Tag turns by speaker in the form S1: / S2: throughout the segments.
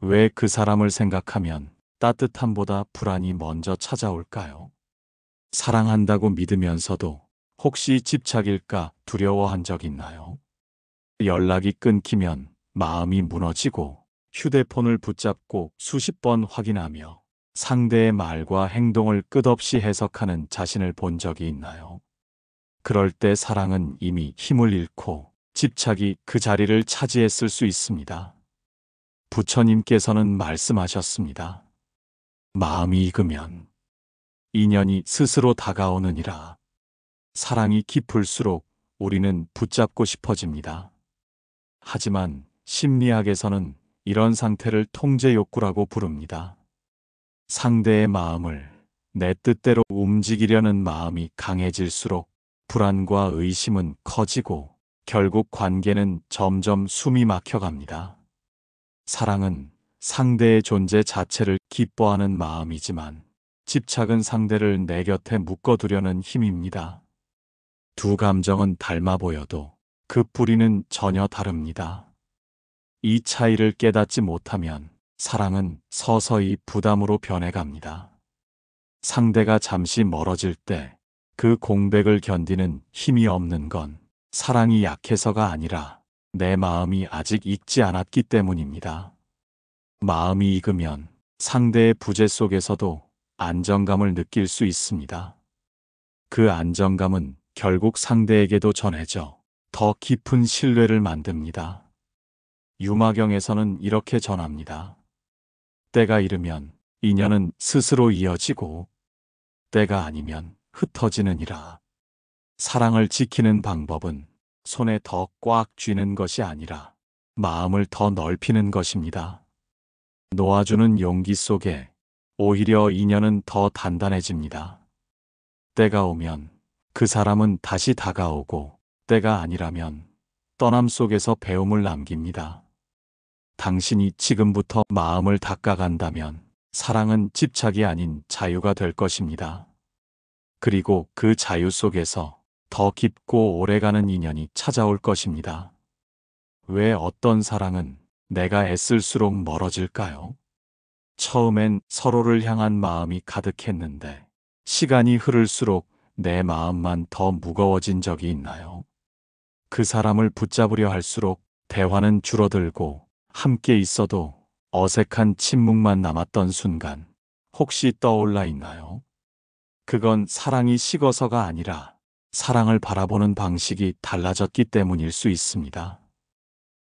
S1: 왜 그 사람을 생각하면 따뜻함보다 불안이 먼저 찾아올까요? 사랑한다고 믿으면서도 혹시 집착일까 두려워한 적 있나요? 연락이 끊기면 마음이 무너지고 휴대폰을 붙잡고 수십 번 확인하며 상대의 말과 행동을 끝없이 해석하는 자신을 본 적이 있나요? 그럴 때 사랑은 이미 힘을 잃고 집착이 그 자리를 차지했을 수 있습니다. 부처님께서는 말씀하셨습니다. 마음이 익으면 인연이 스스로 다가오느니라. 사랑이 깊을수록 우리는 붙잡고 싶어집니다. 하지만 심리학에서는 이런 상태를 통제 욕구라고 부릅니다. 상대의 마음을 내 뜻대로 움직이려는 마음이 강해질수록 불안과 의심은 커지고 결국 관계는 점점 숨이 막혀갑니다. 사랑은 상대의 존재 자체를 기뻐하는 마음이지만 집착은 상대를 내 곁에 묶어두려는 힘입니다. 두 감정은 닮아 보여도 그 뿌리는 전혀 다릅니다. 이 차이를 깨닫지 못하면 사랑은 서서히 부담으로 변해갑니다. 상대가 잠시 멀어질 때 그 공백을 견디는 힘이 없는 건 사랑이 약해서가 아니라 내 마음이 아직 익지 않았기 때문입니다. 마음이 익으면 상대의 부재 속에서도 안정감을 느낄 수 있습니다. 그 안정감은 결국 상대에게도 전해져 더 깊은 신뢰를 만듭니다. 유마경에서는 이렇게 전합니다. 때가 이르면 인연은 스스로 이어지고 때가 아니면 흩어지느니라. 사랑을 지키는 방법은 손에 더 꽉 쥐는 것이 아니라 마음을 더 넓히는 것입니다. 놓아주는 용기 속에 오히려 인연은 더 단단해집니다. 때가 오면 그 사람은 다시 다가오고 때가 아니라면 떠남 속에서 배움을 남깁니다. 당신이 지금부터 마음을 닦아간다면 사랑은 집착이 아닌 자유가 될 것입니다. 그리고 그 자유 속에서 더 깊고 오래가는 인연이 찾아올 것입니다. 왜 어떤 사랑은 내가 애쓸수록 멀어질까요? 처음엔 서로를 향한 마음이 가득했는데 시간이 흐를수록 내 마음만 더 무거워진 적이 있나요? 그 사람을 붙잡으려 할수록 대화는 줄어들고 함께 있어도 어색한 침묵만 남았던 순간 혹시 떠올라 있나요? 그건 사랑이 식어서가 아니라 사랑을 바라보는 방식이 달라졌기 때문일 수 있습니다.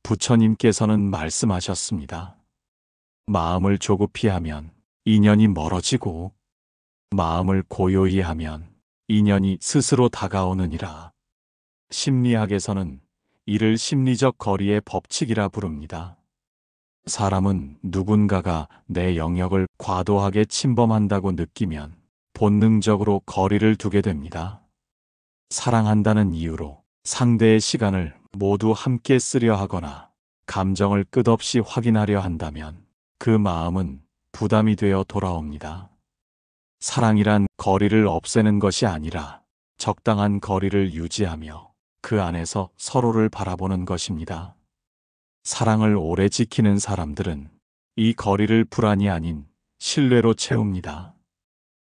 S1: 부처님께서는 말씀하셨습니다. 마음을 조급히 하면 인연이 멀어지고 마음을 고요히 하면 인연이 스스로 다가오느니라. 심리학에서는 이를 심리적 거리의 법칙이라 부릅니다. 사람은 누군가가 내 영역을 과도하게 침범한다고 느끼면 본능적으로 거리를 두게 됩니다. 사랑한다는 이유로 상대의 시간을 모두 함께 쓰려 하거나 감정을 끝없이 확인하려 한다면 그 마음은 부담이 되어 돌아옵니다. 사랑이란 거리를 없애는 것이 아니라 적당한 거리를 유지하며 그 안에서 서로를 바라보는 것입니다. 사랑을 오래 지키는 사람들은 이 거리를 불안이 아닌 신뢰로 채웁니다.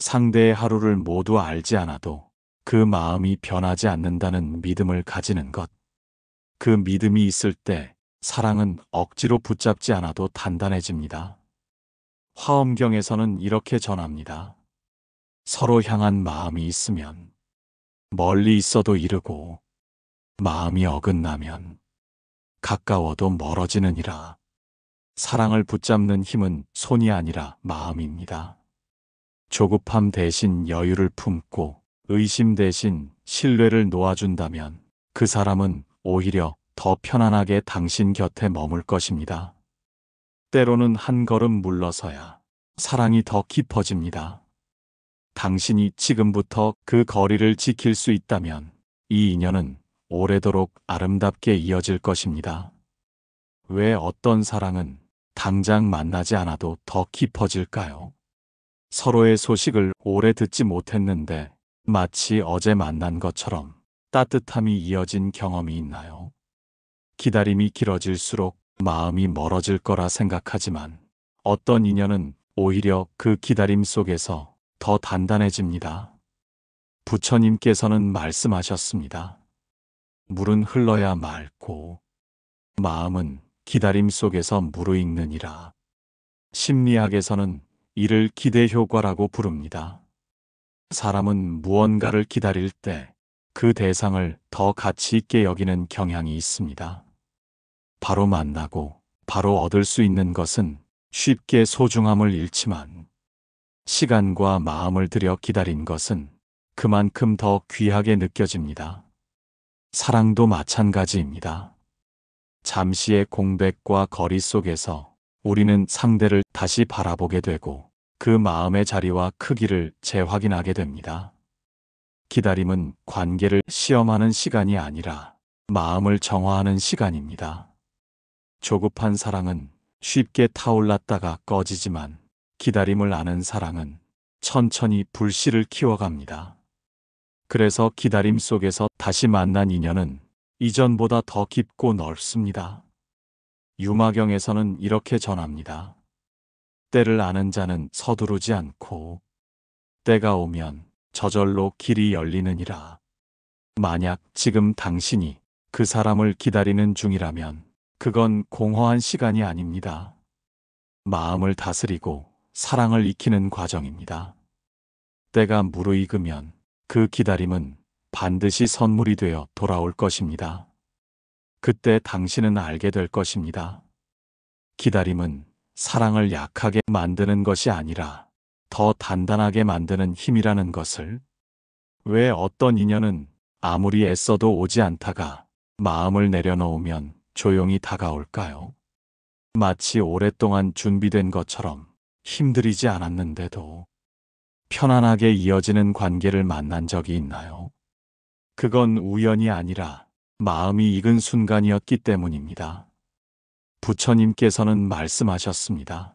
S1: 상대의 하루를 모두 알지 않아도 그 마음이 변하지 않는다는 믿음을 가지는 것. 그 믿음이 있을 때 사랑은 억지로 붙잡지 않아도 단단해집니다. 화엄경에서는 이렇게 전합니다. 서로 향한 마음이 있으면 멀리 있어도 이르고 마음이 어긋나면 가까워도 멀어지느니라. 사랑을 붙잡는 힘은 손이 아니라 마음입니다. 조급함 대신 여유를 품고 의심 대신 신뢰를 놓아준다면 그 사람은 오히려 더 편안하게 당신 곁에 머물 것입니다. 때로는 한 걸음 물러서야 사랑이 더 깊어집니다. 당신이 지금부터 그 거리를 지킬 수 있다면 이 인연은 오래도록 아름답게 이어질 것입니다. 왜 어떤 사랑은 당장 만나지 않아도 더 깊어질까요? 서로의 소식을 오래 듣지 못했는데 마치 어제 만난 것처럼 따뜻함이 이어진 경험이 있나요? 기다림이 길어질수록 마음이 멀어질 거라 생각하지만 어떤 인연은 오히려 그 기다림 속에서 더 단단해집니다. 부처님께서는 말씀하셨습니다. 물은 흘러야 맑고 마음은 기다림 속에서 무르익느니라. 심리학에서는 이를 기대 효과라고 부릅니다. 사람은 무언가를 기다릴 때 그 대상을 더 가치 있게 여기는 경향이 있습니다. 바로 만나고 바로 얻을 수 있는 것은 쉽게 소중함을 잃지만 시간과 마음을 들여 기다린 것은 그만큼 더 귀하게 느껴집니다. 사랑도 마찬가지입니다. 잠시의 공백과 거리 속에서 우리는 상대를 다시 바라보게 되고 그 마음의 자리와 크기를 재확인하게 됩니다. 기다림은 관계를 시험하는 시간이 아니라 마음을 정화하는 시간입니다. 조급한 사랑은 쉽게 타올랐다가 꺼지지만 기다림을 아는 사랑은 천천히 불씨를 키워갑니다. 그래서 기다림 속에서 다시 만난 인연은 이전보다 더 깊고 넓습니다. 유마경에서는 이렇게 전합니다. 때를 아는 자는 서두르지 않고 때가 오면 저절로 길이 열리느니라. 만약 지금 당신이 그 사람을 기다리는 중이라면 그건 공허한 시간이 아닙니다. 마음을 다스리고 사랑을 익히는 과정입니다. 때가 무르익으면 그 기다림은 반드시 선물이 되어 돌아올 것입니다. 그때 당신은 알게 될 것입니다. 기다림은 사랑을 약하게 만드는 것이 아니라 더 단단하게 만드는 힘이라는 것을. 왜 어떤 인연은 아무리 애써도 오지 않다가 마음을 내려놓으면 조용히 다가올까요? 마치 오랫동안 준비된 것처럼 힘들이지 않았는데도 편안하게 이어지는 관계를 만난 적이 있나요? 그건 우연이 아니라 마음이 익은 순간이었기 때문입니다. 부처님께서는 말씀하셨습니다.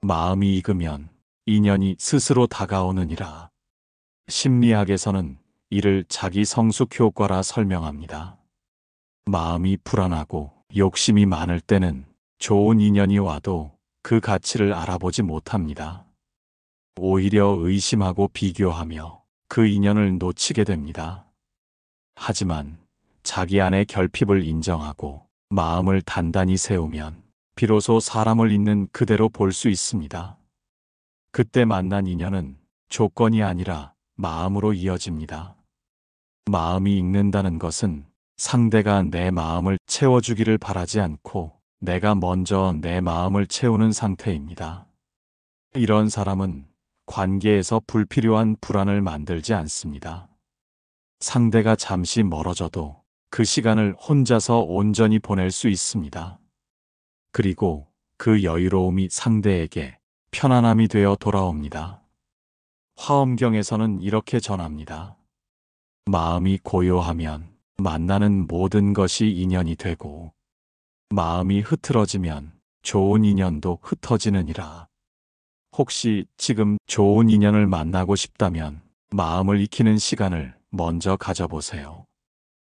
S1: 마음이 익으면 인연이 스스로 다가오느니라. 심리학에서는 이를 자기 성숙 효과라 설명합니다. 마음이 불안하고 욕심이 많을 때는 좋은 인연이 와도 그 가치를 알아보지 못합니다. 오히려 의심하고 비교하며 그 인연을 놓치게 됩니다. 하지만 자기 안의 결핍을 인정하고 마음을 단단히 세우면 비로소 사람을 있는 그대로 볼 수 있습니다. 그때 만난 인연은 조건이 아니라 마음으로 이어집니다. 마음이 익는다는 것은 상대가 내 마음을 채워주기를 바라지 않고 내가 먼저 내 마음을 채우는 상태입니다. 이런 사람은 관계에서 불필요한 불안을 만들지 않습니다. 상대가 잠시 멀어져도 그 시간을 혼자서 온전히 보낼 수 있습니다. 그리고 그 여유로움이 상대에게 편안함이 되어 돌아옵니다. 화엄경에서는 이렇게 전합니다. 마음이 고요하면 만나는 모든 것이 인연이 되고 마음이 흐트러지면 좋은 인연도 흩어지느니라. 혹시 지금 좋은 인연을 만나고 싶다면 마음을 익히는 시간을 먼저 가져보세요.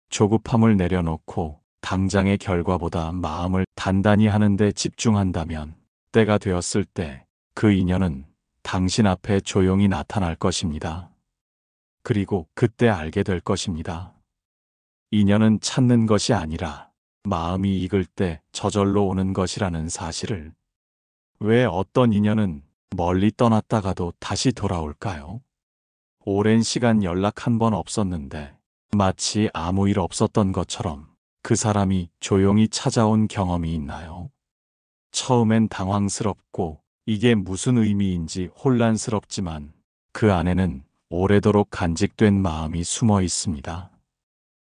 S1: 조급함을 내려놓고 당장의 결과보다 마음을 단단히 하는 데 집중한다면 때가 되었을 때 그 인연은 당신 앞에 조용히 나타날 것입니다. 그리고 그때 알게 될 것입니다. 인연은 찾는 것이 아니라 마음이 익을 때 저절로 오는 것이라는 사실을. 왜 어떤 인연은 멀리 떠났다가도 다시 돌아올까요? 오랜 시간 연락 한 번 없었는데 마치 아무 일 없었던 것처럼 그 사람이 조용히 찾아온 경험이 있나요? 처음엔 당황스럽고 이게 무슨 의미인지 혼란스럽지만 그 안에는 오래도록 간직된 마음이 숨어 있습니다.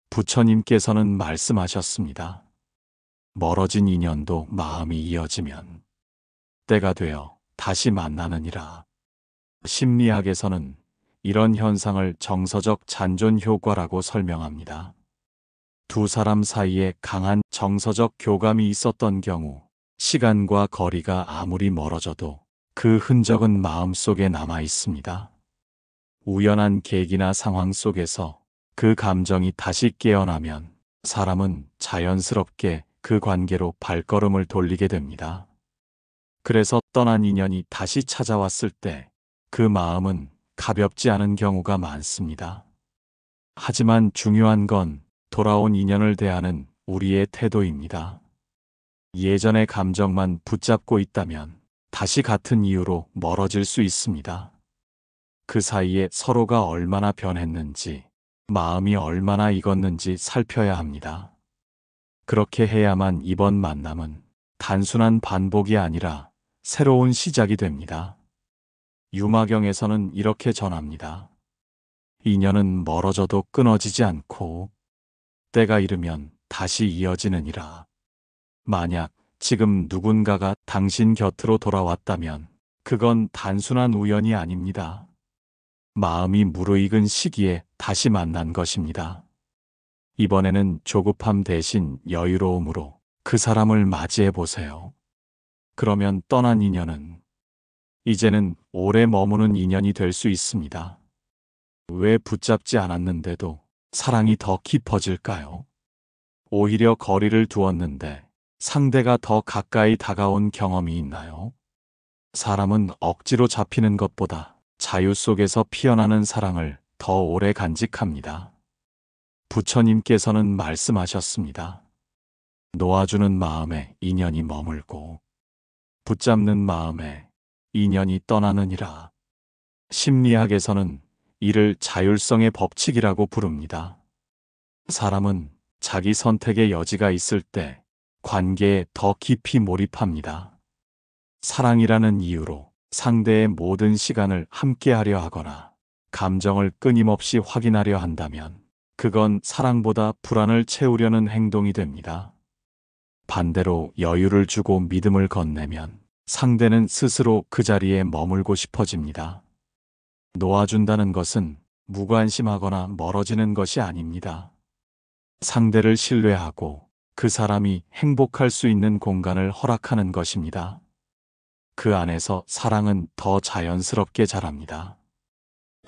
S1: 부처님께서는 말씀하셨습니다. 멀어진 인연도 마음이 이어지면 때가 되어 다시 만나느니라. 심리학에서는 이런 현상을 정서적 잔존 효과라고 설명합니다. 두 사람 사이에 강한 정서적 교감이 있었던 경우 시간과 거리가 아무리 멀어져도 그 흔적은 마음속에 남아 있습니다. 우연한 계기나 상황 속에서 그 감정이 다시 깨어나면 사람은 자연스럽게 그 관계로 발걸음을 돌리게 됩니다. 그래서 떠난 인연이 다시 찾아왔을 때 그 마음은 가볍지 않은 경우가 많습니다. 하지만 중요한 건 돌아온 인연을 대하는 우리의 태도입니다. 예전의 감정만 붙잡고 있다면 다시 같은 이유로 멀어질 수 있습니다. 그 사이에 서로가 얼마나 변했는지, 마음이 얼마나 익었는지 살펴야 합니다. 그렇게 해야만 이번 만남은 단순한 반복이 아니라 새로운 시작이 됩니다. 유마경에서는 이렇게 전합니다. 인연은 멀어져도 끊어지지 않고 때가 이르면 다시 이어지느니라. 만약 지금 누군가가 당신 곁으로 돌아왔다면 그건 단순한 우연이 아닙니다. 마음이 무르익은 시기에 다시 만난 것입니다. 이번에는 조급함 대신 여유로움으로 그 사람을 맞이해 보세요. 그러면 떠난 인연은 이제는 오래 머무는 인연이 될 수 있습니다. 왜 붙잡지 않았는데도 사랑이 더 깊어질까요? 오히려 거리를 두었는데 상대가 더 가까이 다가온 경험이 있나요? 사람은 억지로 잡히는 것보다 자유 속에서 피어나는 사랑을 더 오래 간직합니다. 부처님께서는 말씀하셨습니다. 놓아주는 마음에 인연이 머물고 붙잡는 마음에 인연이 떠나느니라. 심리학에서는 이를 자율성의 법칙이라고 부릅니다. 사람은 자기 선택의 여지가 있을 때 관계에 더 깊이 몰입합니다. 사랑이라는 이유로 상대의 모든 시간을 함께하려 하거나 감정을 끊임없이 확인하려 한다면 그건 사랑보다 불안을 채우려는 행동이 됩니다. 반대로 여유를 주고 믿음을 건네면 상대는 스스로 그 자리에 머물고 싶어집니다. 놓아준다는 것은 무관심하거나 멀어지는 것이 아닙니다. 상대를 신뢰하고 그 사람이 행복할 수 있는 공간을 허락하는 것입니다. 그 안에서 사랑은 더 자연스럽게 자랍니다.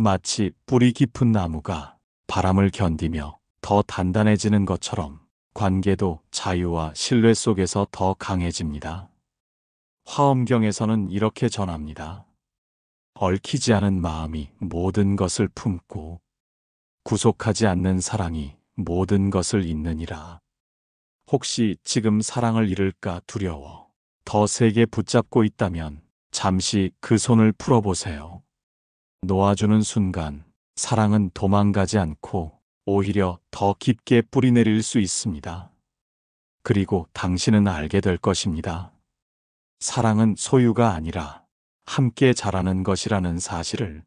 S1: 마치 뿌리 깊은 나무가 바람을 견디며 더 단단해지는 것처럼 관계도 자유와 신뢰 속에서 더 강해집니다. 화엄경에서는 이렇게 전합니다. 얽히지 않은 마음이 모든 것을 품고 구속하지 않는 사랑이 모든 것을 잇느니라. 혹시 지금 사랑을 잃을까 두려워 더 세게 붙잡고 있다면 잠시 그 손을 풀어보세요. 놓아주는 순간 사랑은 도망가지 않고 오히려 더 깊게 뿌리내릴 수 있습니다. 그리고 당신은 알게 될 것입니다. 사랑은 소유가 아니라 함께 자라는 것이라는 사실을